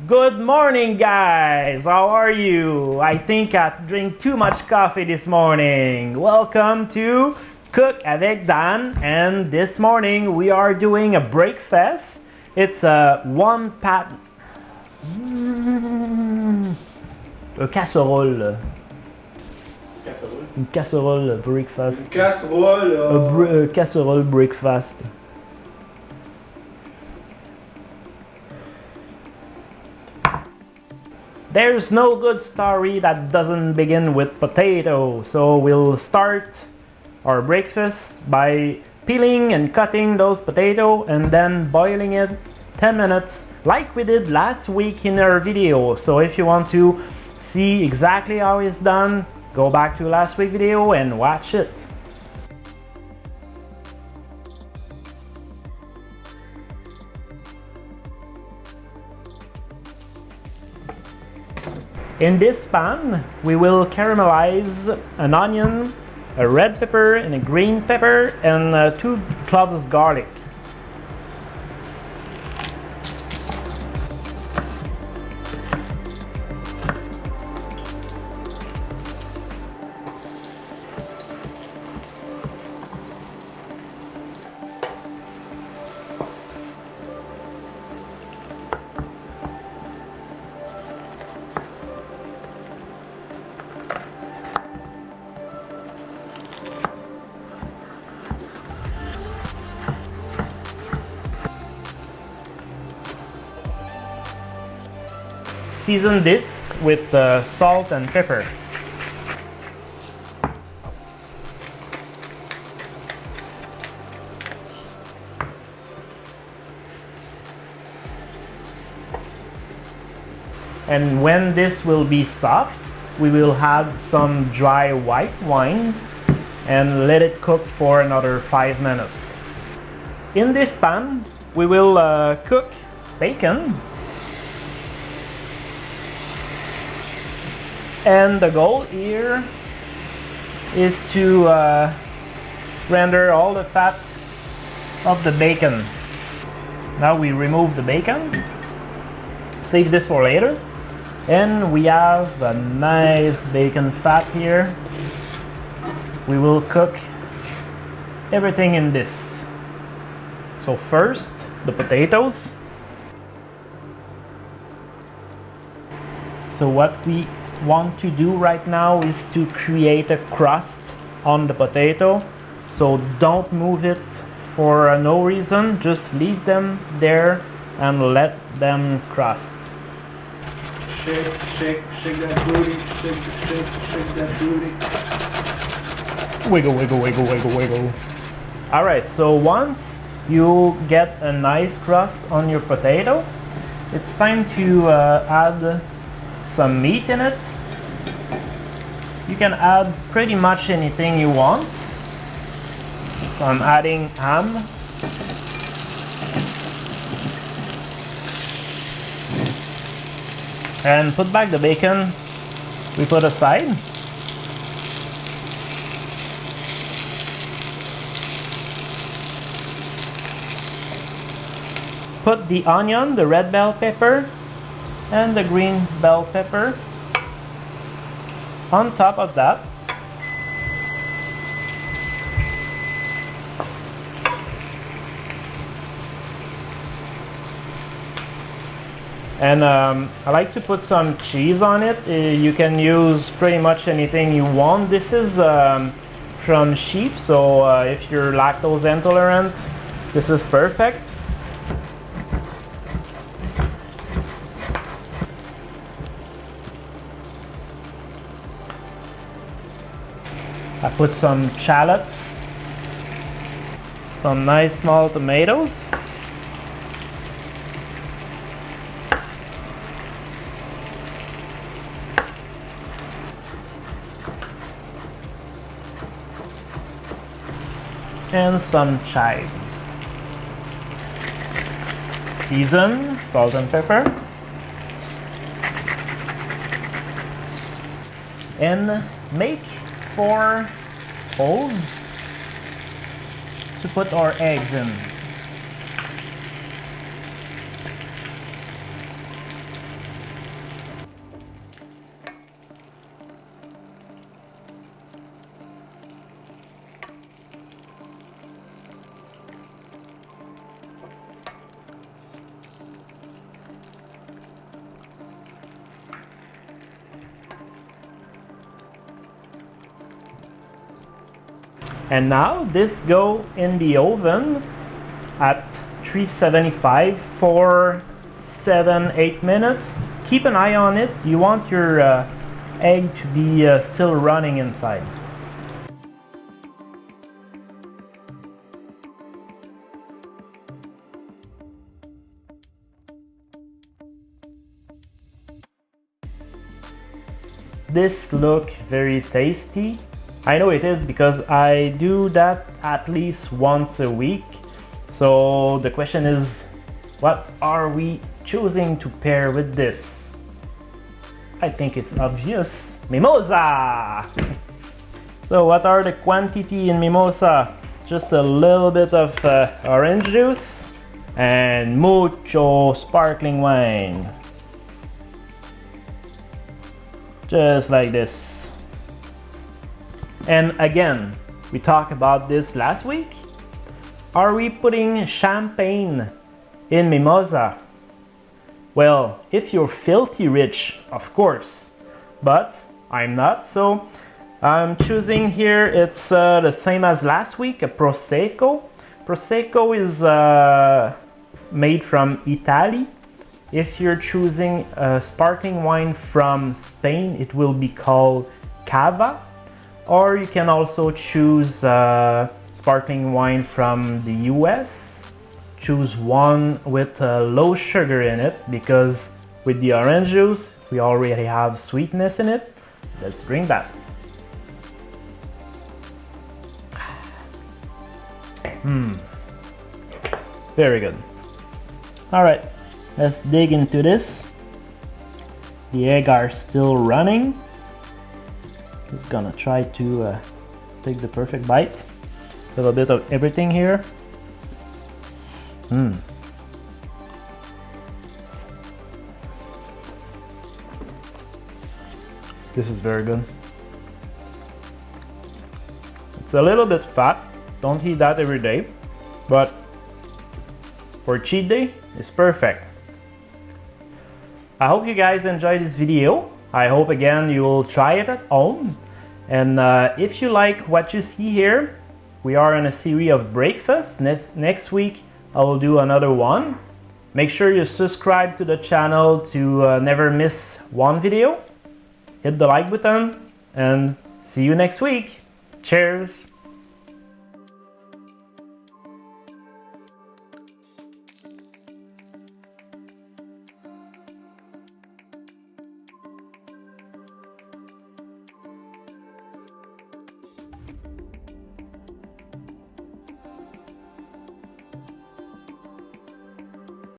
Good morning, guys! How are you? I think I drank too much coffee this morning. Welcome to Cook avec Dan, and this morning we are doing a breakfast. It's a one-pot... a casserole. Casserole? Une casserole breakfast. Une casserole! A casserole breakfast. There's no good story that doesn't begin with potato, so we'll start our breakfast by peeling and cutting those potatoes and then boiling it 10 minutes like we did last week in our video. So if you want to see exactly how it's done, go back to last week's video and watch it. In this pan, we will caramelize an onion, a red pepper and a green pepper, and 2 cloves of garlic. Season this with salt and pepper. And when this will be soft, we will add some dry white wine and let it cook for another 5 minutes. In this pan, we will cook bacon. And the goal here is to render all the fat of the bacon. Now we remove the bacon, save this for later, and we have a nice bacon fat here. We will cook everything in this. So first, the potatoes. So what we want to do right now is to create a crust on the potato, so don't move it for no reason, just leave them there and let them crust. Shake that booty, shake that booty. Wiggle, wiggle, wiggle, wiggle, wiggle. Alright, so once you get a nice crust on your potato, it's time to add some meat in it. You can add pretty much anything you want. So I'm adding ham. And put back the bacon we put aside. Put the onion, the red bell pepper, and the green bell pepper on top of that. And I like to put some cheese on it. You can use pretty much anything you want. This is from sheep, so if you're lactose intolerant, this is perfect. I put some shallots, some nice small tomatoes, and some chives. Season, salt and pepper, and make 4 holes to put our eggs in. And now this go in the oven at 375 for 7-8 minutes. Keep an eye on it. You want your egg to be still running inside. This look very tasty. I know it is because I do that at least once a week. So the question is, what are we choosing to pair with this? I think it's obvious. Mimosa! So what are the quantity in mimosa? Just a little bit of orange juice and mucho sparkling wine. Just like this. And again, we talked about this last week. Are we putting champagne in mimosa? Well, if you're filthy rich, of course, but I'm not, so I'm choosing here, it's the same as last week, a Prosecco. Prosecco is made from Italy. If you're choosing a sparkling wine from Spain, it will be called Cava. Or you can also choose sparkling wine from the US. Choose one with low sugar in it, because with the orange juice, we already have sweetness in it. Let's drink that. Very good. All right. Let's dig into this. The eggs are still running. Just gonna try to take the perfect bite. A little bit of everything here. This is very good. It's a little bit fat. Don't eat that every day, but for cheat day, it's perfect. I hope you guys enjoyed this video. I hope again you will try it at home. And if you like what you see here, we are in a series of breakfast. Next week I will do another one. Make sure you subscribe to the channel to never miss one video. Hit the like button and see you next week. Cheers!